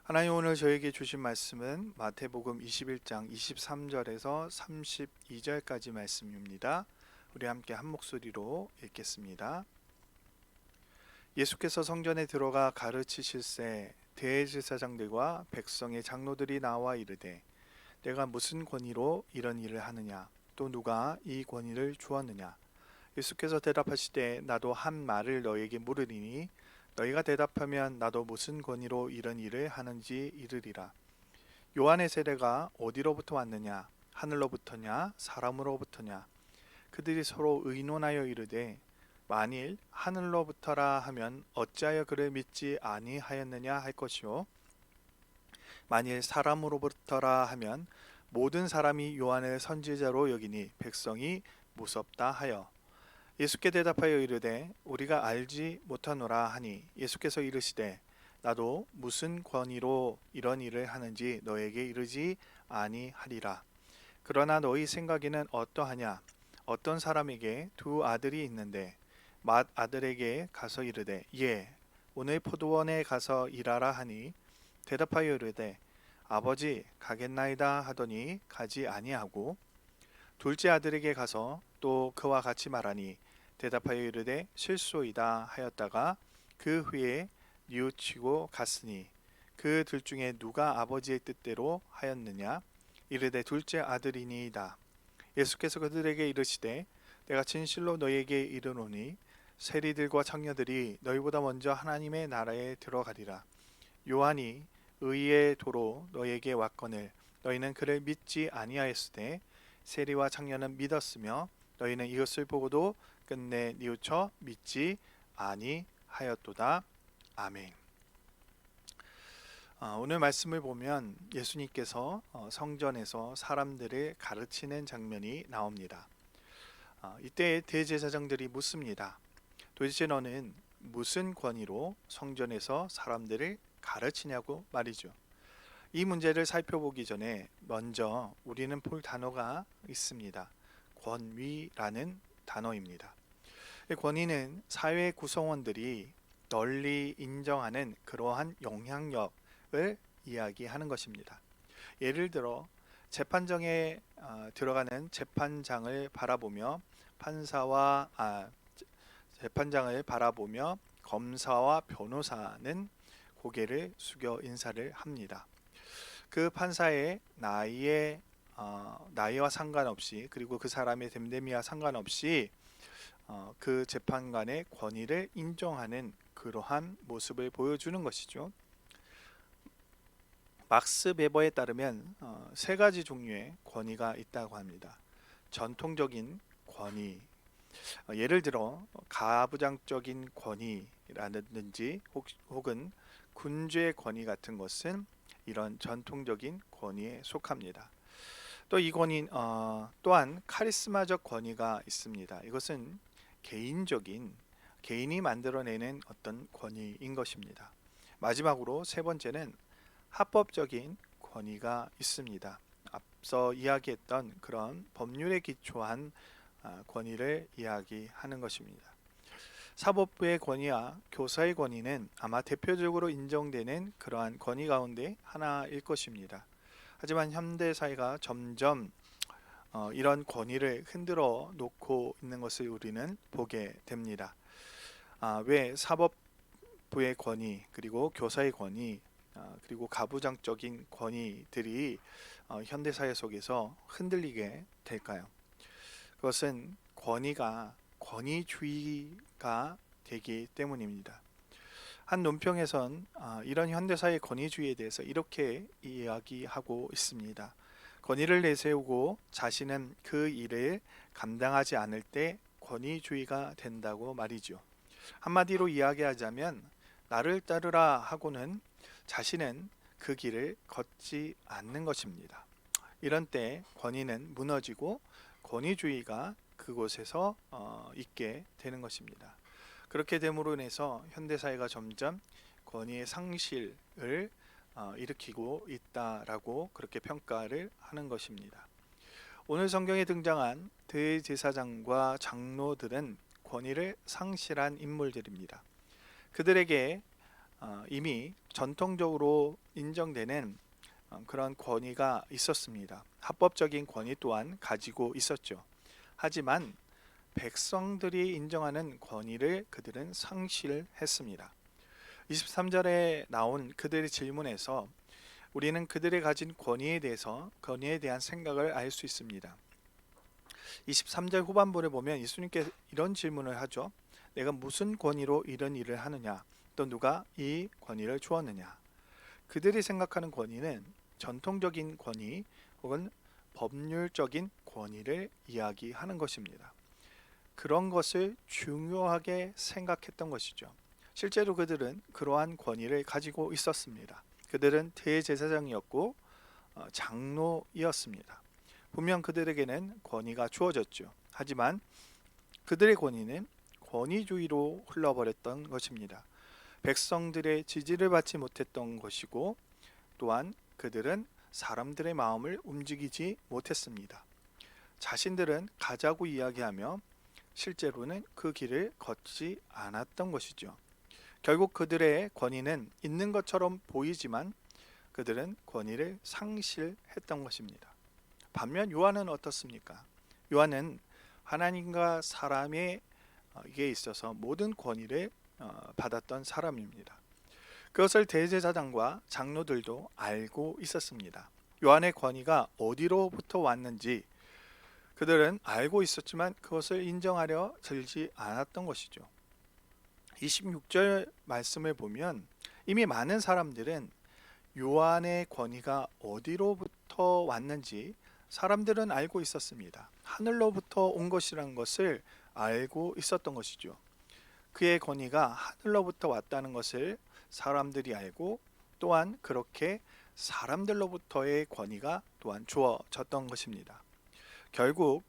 하나님 오늘 저에게 주신 말씀은 마태복음 21장 23절에서 32절까지 말씀입니다. 우리 함께 한 목소리로 읽겠습니다. 예수께서 성전에 들어가 가르치실새 대제사장들과 백성의 장로들이 나와 이르되 내가 무슨 권위로 이런 일을 하느냐 또 누가 이 권위를 주었느냐. 예수께서 대답하시되 나도 한 말을 너에게 물으리니 너희가 대답하면 나도 무슨 권위로 이런 일을 하는지 이르리라. 요한의 세례가 어디로부터 왔느냐 하늘로부터냐 사람으로부터냐. 그들이 서로 의논하여 이르되 만일 하늘로부터라 하면 어찌하여 그를 믿지 아니하였느냐 할 것이요 만일 사람으로부터라 하면 모든 사람이 요한을 선지자로 여기니 백성이 무섭다 하여 예수께 대답하여 이르되 우리가 알지 못하노라 하니 예수께서 이르시되 나도 무슨 권위로 이런 일을 하는지 너에게 이르지 아니하리라. 그러나 너희 생각에는 어떠하냐. 어떤 사람에게 두 아들이 있는데 맏 아들에게 가서 이르되 예 오늘 포도원에 가서 일하라 하니 대답하여 이르되 아버지 가겠나이다 하더니 가지 아니하고 둘째 아들에게 가서 또 그와 같이 말하니 대답하여 이르되 실소이다 하였다가 그 후에 뉘우치고 갔으니 그 둘 중에 누가 아버지의 뜻대로 하였느냐. 이르되 둘째 아들이니이다. 예수께서 그들에게 이르시되 내가 진실로 너희에게 이르노니 세리들과 창녀들이 너희보다 먼저 하나님의 나라에 들어가리라. 요한이 의의 도로 너희에게 왔거늘 너희는 그를 믿지 아니하였으되 세리와 창녀는 믿었으며 너희는 이것을 보고도 끝내 뉘우쳐 믿지 아니하였도다. 아멘. 오늘 말씀을 보면 예수님께서 성전에서 사람들을 가르치는 장면이 나옵니다. 이때 대제사장들이 묻습니다. 도대체 너는 무슨 권위로 성전에서 사람들을 가르치냐고 말이죠. 이 문제를 살펴보기 전에 먼저 우리는 볼 단어가 있습니다. 권위라는 단어입니다. 권위는 사회 구성원들이 널리 인정하는 그러한 영향력을 이야기하는 것입니다. 예를 들어 재판정에 들어가는 재판장을 바라보며 재판장을 바라보며 검사와 변호사는 고개를 숙여 인사를 합니다. 그 판사의 나이와 상관없이 그리고 그 사람의 됨됨이와 상관없이 그 재판관의 권위를 인정하는 그러한 모습을 보여주는 것이죠. 막스 베버에 따르면 세 가지 종류의 권위가 있다고 합니다. 전통적인 권위, 예를 들어 가부장적인 권위라든지 혹은 군주의 권위 같은 것은 이런 전통적인 권위에 속합니다. 또 이 권위 또한 카리스마적 권위가 있습니다. 이것은 개인이 만들어내는 어떤 권위인 것입니다. 마지막으로 세 번째는 합법적인 권위가 있습니다. 앞서 이야기했던 그런 법률에 기초한 권위를 이야기하는 것입니다. 사법부의 권위와 교사의 권위는 아마 대표적으로 인정되는 그러한 권위 가운데 하나일 것입니다. 하지만 현대 사회가 점점 이런 권위를 흔들어 놓고 있는 것을 우리는 보게 됩니다. 왜 사법부의 권위, 그리고 교사의 권위, 그리고 가부장적인 권위들이 현대 사회 속에서 흔들리게 될까요? 그것은 권위주의가 되기 때문입니다. 한 논평에선 이런 현대사의 권위주의에 대해서 이렇게 이야기하고 있습니다. 권위를 내세우고 자신은 그 일을 감당하지 않을 때 권위주의가 된다고 말이죠. 한마디로 이야기하자면 나를 따르라 하고는 자신은 그 길을 걷지 않는 것입니다. 이런 때 권위는 무너지고 권위주의가 그곳에서 있게 되는 것입니다. 그렇게 됨으로 인해서 현대사회가 점점 권위의 상실을 일으키고 있다라고 그렇게 평가를 하는 것입니다. 오늘 성경에 등장한 대제사장과 장로들은 권위를 상실한 인물들입니다. 그들에게 이미 전통적으로 인정되는 그런 권위가 있었습니다. 합법적인 권위 또한 가지고 있었죠. 하지만 백성들이 인정하는 권위를 그들은 상실했습니다. 23절에 나온 그들의 질문에서 우리는 그들의 가진 권위에 대한 생각을 알 수 있습니다. 23절 후반부를 보면 예수님께 이런 질문을 하죠. 내가 무슨 권위로 이런 일을 하느냐? 또 누가 이 권위를 주었느냐? 그들이 생각하는 권위는 전통적인 권위 혹은 법률적인 권위를 이야기하는 것입니다. 그런 것을 중요하게 생각했던 것이죠. 실제로 그들은 그러한 권위를 가지고 있었습니다. 그들은 대제사장이었고 장로이었습니다. 분명 그들에게는 권위가 주어졌죠. 하지만 그들의 권위는 권위주의로 흘러버렸던 것입니다. 백성들의 지지를 받지 못했던 것이고 또한 그들은 사람들의 마음을 움직이지 못했습니다. 자신들은 가자고 이야기하며 실제로는 그 길을 걷지 않았던 것이죠. 결국 그들의 권위는 있는 것처럼 보이지만 그들은 권위를 상실했던 것입니다. 반면 요한은 어떻습니까? 요한은 하나님과 사람에게 있어서 모든 권위를 받았던 사람입니다. 그것을 대제사장과 장로들도 알고 있었습니다. 요한의 권위가 어디로부터 왔는지 그들은 알고 있었지만 그것을 인정하려 들지 않았던 것이죠. 26절 말씀을 보면 이미 많은 사람들은 요한의 권위가 어디로부터 왔는지 사람들은 알고 있었습니다. 하늘로부터 온 것이라는 것을 알고 있었던 것이죠. 그의 권위가 하늘로부터 왔다는 것을 사람들이 알고 또한 그렇게 사람들로부터의 권위가 또한 주어졌던 것입니다. 결국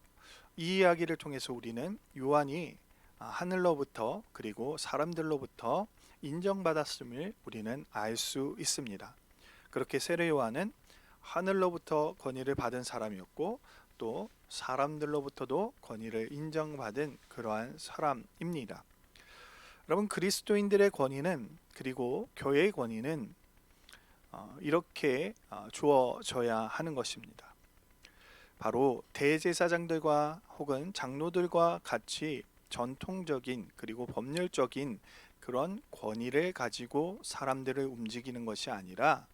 이 이야기를 통해서 우리는 요한이 하늘로부터 그리고 사람들로부터 인정받았음을 우리는 알 수 있습니다. 그렇게 세례 요한은 하늘로부터 권위를 받은 사람이었고 또 사람들로부터도 권위를 인정받은 그러한 사람입니다. 여러분, 그리스도인들의 권위는 그리고 교회의 권위는 이렇게 주어져야 하는 것입니다. 바로 대제사장들과 혹은 장로들과 같이 전통적인 그리고 법률적인 그런 권위를 가지고 사람들을 움직이는 것이 아니라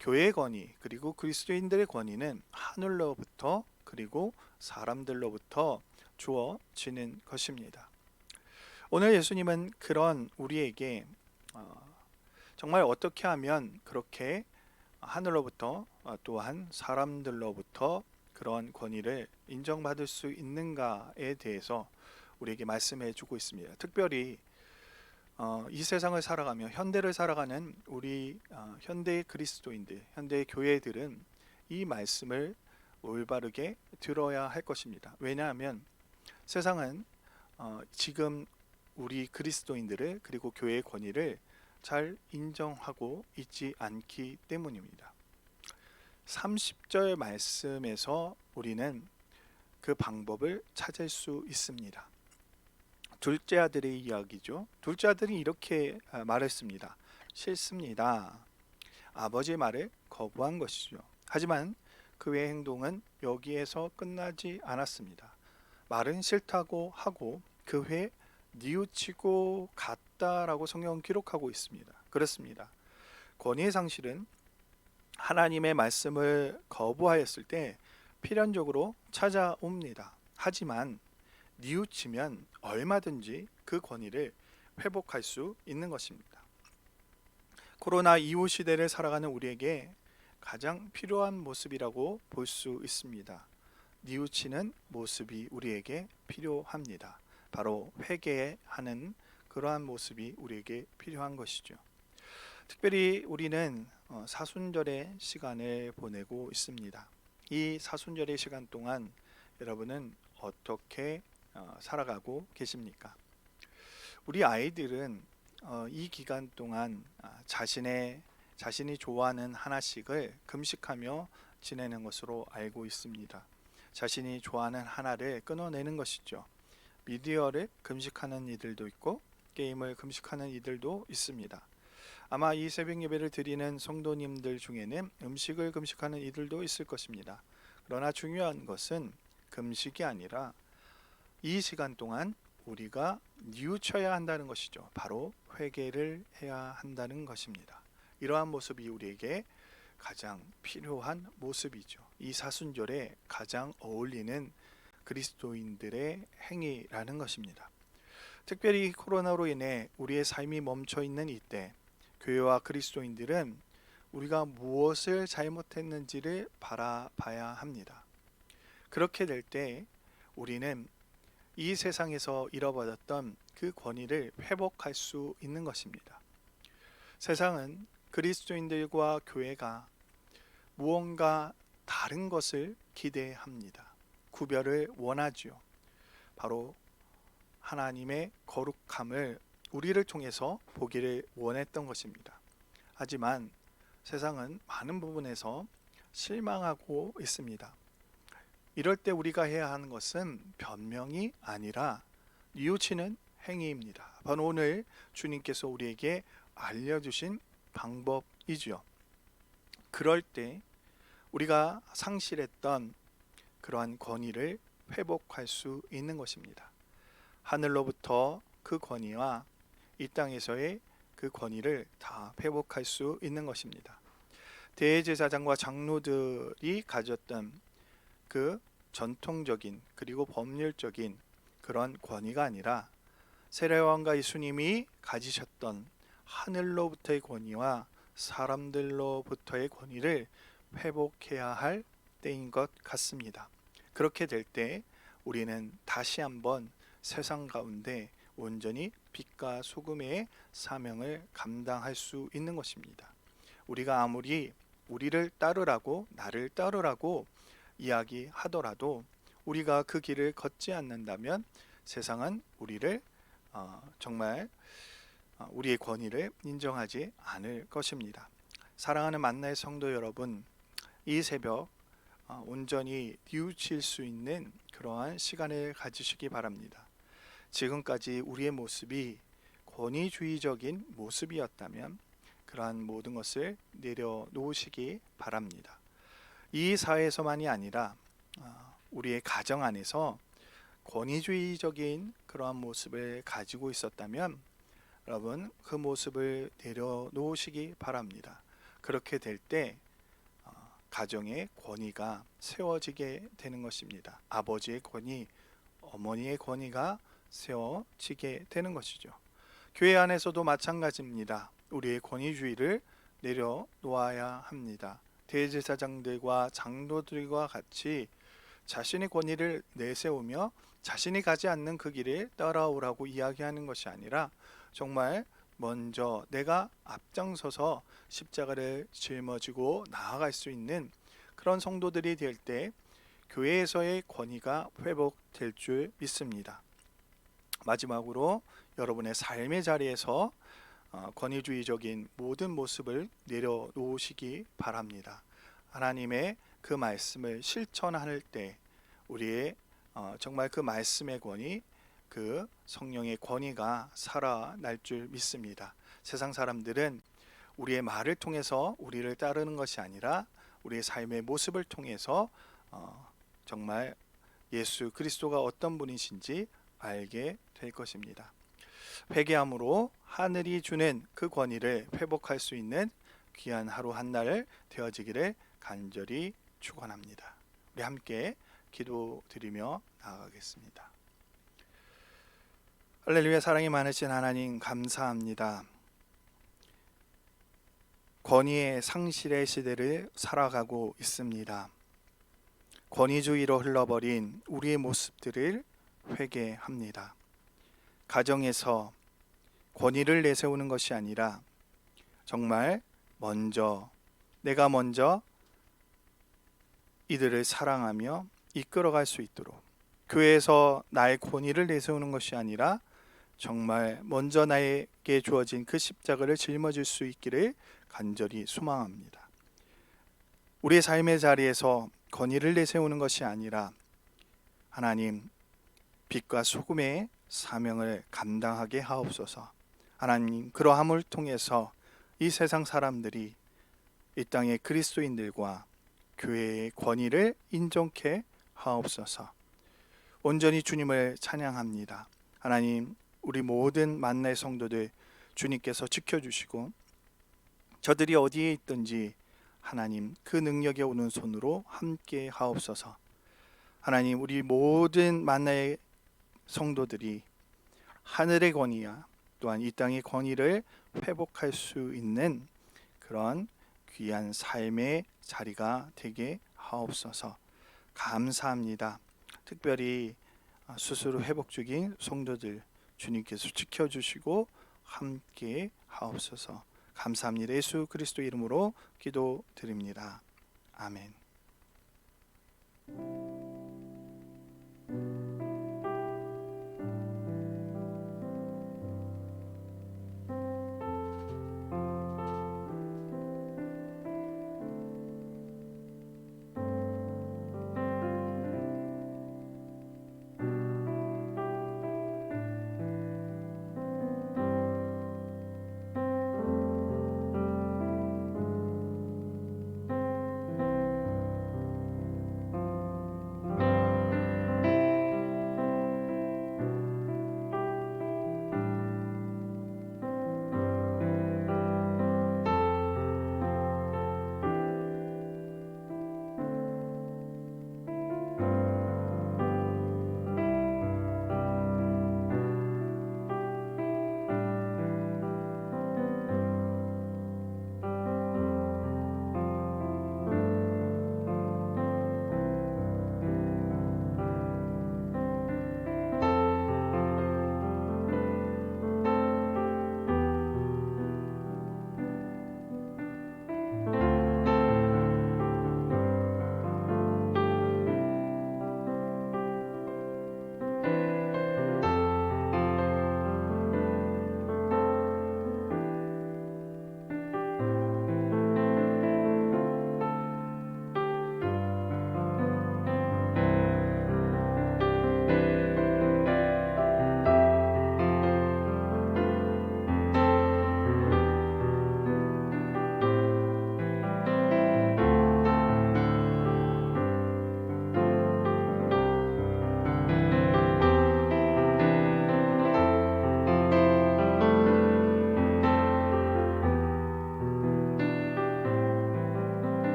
교회의 권위 그리고 그리스도인들의 권위는 하늘로부터 그리고 사람들로부터 주어지는 것입니다. 오늘 예수님은 그런 우리에게 정말 어떻게 하면 그렇게 하늘로부터 또한 사람들로부터 그런 권위를 인정받을 수 있는가에 대해서 우리에게 말씀해 주고 있습니다. 특별히 이 세상을 살아가며 현대를 살아가는 우리 현대의 그리스도인들, 현대의 교회들은 이 말씀을 올바르게 들어야 할 것입니다. 왜냐하면 세상은 지금 우리 그리스도인들을 그리고 교회의 권위를 잘 인정하고 있지 않기 때문입니다. 30절 말씀에서 우리는 그 방법을 찾을 수 있습니다. 둘째 아들의 이야기죠. 둘째 아들이 이렇게 말했습니다. 싫습니다. 아버지의 말을 거부한 것이죠. 하지만 그의 행동은 여기에서 끝나지 않았습니다. 말은 싫다고 하고 그 후에 뉘우치고 갔다라고 성경은 기록하고 있습니다. 그렇습니다. 권위의 상실은 하나님의 말씀을 거부하였을 때 필연적으로 찾아옵니다. 하지만 뉘우치면 얼마든지 그 권위를 회복할 수 있는 것입니다. 코로나 이후 시대를 살아가는 우리에게 가장 필요한 모습이라고 볼 수 있습니다. 뉘우치는 모습이 우리에게 필요합니다. 바로 회개하는 그러한 모습이 우리에게 필요한 것이죠. 특별히 우리는 사순절의 시간을 보내고 있습니다. 이 사순절의 시간 동안 여러분은 어떻게 살아가고 계십니까? 우리 아이들은 이 기간 동안 자신이 좋아하는 하나씩을 금식하며 지내는 것으로 알고 있습니다. 자신이 좋아하는 하나를 끊어내는 것이죠. 미디어를 금식하는 이들도 있고 게임을 금식하는 이들도 있습니다. 아마 이 새벽 예배를 드리는 성도님들 중에는 음식을 금식하는 이들도 있을 것입니다. 그러나 중요한 것은 금식이 아니라 이 시간 동안 우리가 뉘우쳐야 한다는 것이죠. 바로 회개를 해야 한다는 것입니다. 이러한 모습이 우리에게 가장 필요한 모습이죠. 이 사순절에 가장 어울리는 그리스도인들의 행위라는 것입니다. 특별히 코로나로 인해 우리의 삶이 멈춰 있는 이때 교회와 그리스도인들은 우리가 무엇을 잘못했는지를 바라봐야 합니다. 그렇게 될 때 우리는 이 세상에서 잃어버렸던 그 권위를 회복할 수 있는 것입니다. 세상은 그리스도인들과 교회가 무언가 다른 것을 기대합니다. 구별을 원하지요. 바로 하나님의 거룩함을 우리를 통해서 보기를 원했던 것입니다. 하지만 세상은 많은 부분에서 실망하고 있습니다. 이럴 때 우리가 해야 하는 것은 변명이 아니라 뉘우치는 행위입니다. 바로 오늘 주님께서 우리에게 알려주신 방법이지요. 그럴 때 우리가 상실했던 그러한 권위를 회복할 수 있는 것입니다. 하늘로부터 그 권위와 이 땅에서의 그 권위를 다 회복할 수 있는 것입니다. 대제사장과 장로들이 가졌던 그 전통적인 그리고 법률적인 그런 권위가 아니라 세례요한과 예수님이 가지셨던 하늘로부터의 권위와 사람들로부터의 권위를 회복해야 할 때인 것 같습니다. 그렇게 될 때 우리는 다시 한번 세상 가운데 온전히 빛과 소금의 사명을 감당할 수 있는 것입니다. 우리가 아무리 우리를 따르라고 나를 따르라고 이야기하더라도 우리가 그 길을 걷지 않는다면 세상은 우리를 정말 우리의 권위를 인정하지 않을 것입니다. 사랑하는 만나의 성도 여러분, 이 새벽 온전히 뉘우칠 수 있는 그러한 시간을 가지시기 바랍니다. 지금까지 우리의 모습이 권위주의적인 모습이었다면 그러한 모든 것을 내려놓으시기 바랍니다. 이 사회에서만이 아니라 우리의 가정 안에서 권위주의적인 그러한 모습을 가지고 있었다면 여러분 그 모습을 내려놓으시기 바랍니다. 그렇게 될 때 가정의 권위가 세워지게 되는 것입니다. 아버지의 권위, 어머니의 권위가 세워지게 되는 것이죠. 교회 안에서도 마찬가지입니다. 우리의 권위주의를 내려놓아야 합니다. 대제사장들과 장로들과 같이 자신의 권위를 내세우며 자신이 가지 않는 그 길에 따라오라고 이야기하는 것이 아니라 정말 먼저 내가 앞장서서 십자가를 짊어지고 나아갈 수 있는 그런 성도들이 될 때 교회에서의 권위가 회복될 줄 믿습니다. 마지막으로 여러분의 삶의 자리에서 권위주의적인 모든 모습을 내려놓으시기 바랍니다. 하나님의 그 말씀을 실천할 때 우리의 정말 그 말씀의 권위, 그 성령의 권위가 살아날 줄 믿습니다. 세상 사람들은 우리의 말을 통해서 우리를 따르는 것이 아니라 우리의 삶의 모습을 통해서 정말 예수 그리스도가 어떤 분이신지 알게 될 것입니다. 회개함으로 하늘이 주는 그 권위를 회복할 수 있는 귀한 하루 한날 되어지기를 간절히 축원합니다. 우리 함께 기도드리며 나아가겠습니다. 할렐루야. 사랑이 많으신 하나님 감사합니다. 권위의 상실의 시대를 살아가고 있습니다. 권위주의로 흘러버린 우리의 모습들을 회개합니다. 가정에서 권위를 내세우는 것이 아니라 정말 내가 먼저 이들을 사랑하며 이끌어갈 수 있도록, 교회에서 나의 권위를 내세우는 것이 아니라 정말 먼저 나에게 주어진 그 십자가를 짊어질 수 있기를 간절히 소망합니다. 우리의 삶의 자리에서 권위를 내세우는 것이 아니라 하나님 빛과 소금의 사명을 감당하게 하옵소서. 하나님 그러함을 통해서 이 세상 사람들이 이 땅의 그리스도인들과 교회의 권위를 인정케 하옵소서. 온전히 주님을 찬양합니다. 하나님, 우리 모든 만나의 성도들 주님께서 지켜주시고 저들이 어디에 있든지 하나님 그 능력에 오는 손으로 함께 하옵소서. 하나님, 우리 모든 만나의 성도들이 하늘의 권위야 또한 이 땅의 권위를 회복할 수 있는 그런 귀한 삶의 자리가 되게 하옵소서. 감사합니다. 특별히 스스로 회복 중인 성도들 주님께서 지켜주시고 함께 하옵소서. 감사합니다. 예수 그리스도 이름으로 기도드립니다. 아멘.